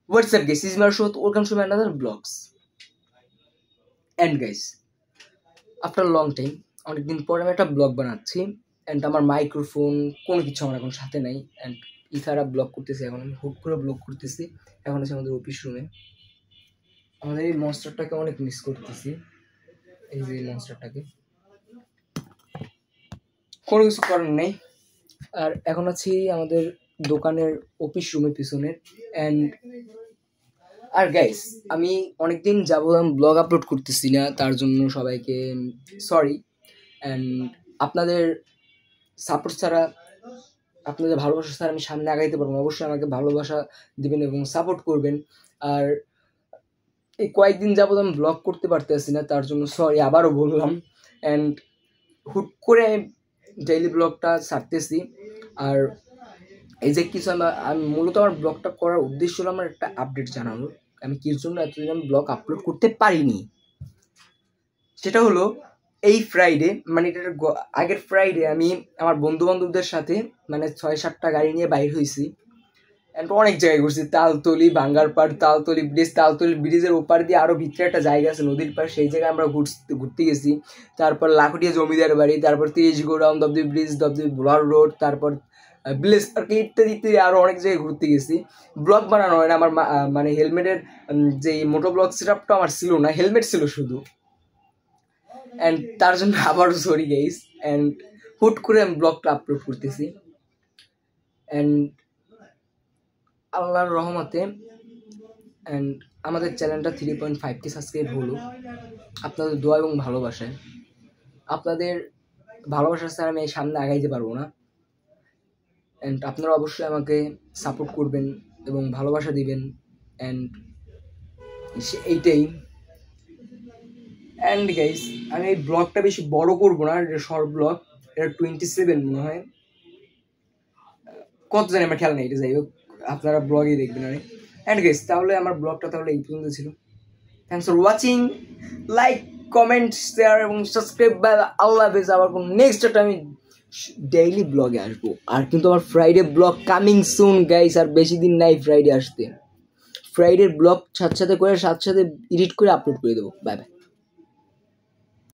What's up guys, this is Marshot. Welcome to my another vlogs. And guys, after a long time, অনেকদিন পরে আমি একটা blog বানাচ্ছি and আমার microphone কোনো কিছু আমার এখন সাথে নাই অ্যান্ড ইথারা ব্লগ করতেছি। এখন আমি হুট করে ব্লগ করতেছি। এখন আছে আমাদের অফিস রুমে। আমাদের এই মনস্টারটাকে অনেক মিস করতেছি, এই যে মনস্টারটাকে, কোনো কিছু করার নেই। আর এখন আছি আমাদের দোকানের অফিস রুমের পিছনে। অ্যান্ড আর গাইস, আমি অনেকদিন যাবো ব্লগ আপলোড করতেছি না, তার জন্য সবাইকে সরি। অ্যান্ড আপনাদের সাপোর্ট ছাড়া, আপনাদের ভালোবাসা ছাড়া আমি সামনে আগাইতে পারবো না। অবশ্যই আমাকে ভালোবাসা দিবেন এবং সাপোর্ট করবেন। আর এই কয়েকদিন যাবো আমি ব্লগ করতে পারতেছি না, তার জন্য সরি আবারও বললাম। অ্যান্ড হুট করে ডেইলি ব্লগটা ছাড়তেছি। আর এই যে কিছু আমি মূলত আমার ব্লগটা করার উদ্দেশ্য হলো আমার একটা আপডেট জানানোর। আমি কিছু জন্য এতদিন আমি ব্লগ আপলোড করতে পারিনি, সেটা হলো এই ফ্রাইডে, মানে এটার আগের ফ্রাইডে আমি আমার বন্ধু বান্ধবদের সাথে মানে 6-7টা গাড়ি নিয়ে বাইর হয়েছি অ্যান্ড অনেক জায়গায় ঘুরছি। তালতলি, বাঙ্গারপাড়, তালতলি ব্রিজের ওপার দিয়ে আরও ভিতরে একটা জায়গা আছে নদীর পাড়, সেই জায়গায় আমরা ঘুরতে গেছি। তারপর লাখুটিয়া জমিদার বাড়ি, তারপর 30 গোডাউন, দবদি ব্রিজ, দবদি বোলার রোড, তারপর ব্লেস পার্কে, ইত্যাদি ইত্যাদি আরও অনেক জায়গায় ঘুরতে গেছি। ব্লগ বানানো হয় না আমার, মানে হেলমেটের যে মোটো ব্লগ সেটআপটা আমার ছিল না, হেলমেট ছিল শুধু। অ্যান্ড তার জন্য আবারও সরি গাইস। অ্যান্ড হুট করে আমি ব্লগটা আপলোড করতেছি। অ্যান্ড আল্লাহর রহমতে অ্যান্ড আমাদের চ্যানেলটা 3.5K সাবস্ক্রাইব হলো আপনাদের দোয়া এবং ভালোবাসায়। আপনাদের ভালোবাসা ছাড়া আমি সামনে আগাইতে পারবো না। অ্যান্ড আপনারা অবশ্যই আমাকে সাপোর্ট করবেন এবং ভালোবাসা দিবেন। অ্যান্ড এইটাই। অ্যান্ড গাইস, আমি এই ব্লগটা বেশি বড় করবো না, এটা শর্ট ব্লগ, এটা 27 মনে হয়, কত জানি আমার খেয়াল নেই, এটা যাই হোক, আপনারা ব্লগই দেখবেন। আরে অ্যান্ড গাইস, তাহলে আমার ব্লগটা তাহলে এই পর্যন্ত ছিল। Thanks for watching, like, comment, share এবং সাবস্ক্রাইব। বাই, আল্লাহ হাফেজ। আবার নেক্সট একটা আমি ডেইলি ব্লগে আসবো। আর কিন্তু আমার Friday blog coming soon guys, আর বেশি দিন নাই ফ্রাইডে আসতে। ফ্রাইডের ব্লগ সাথে সাথে এডিট করে আপলোড করে দেবো। Bye bye.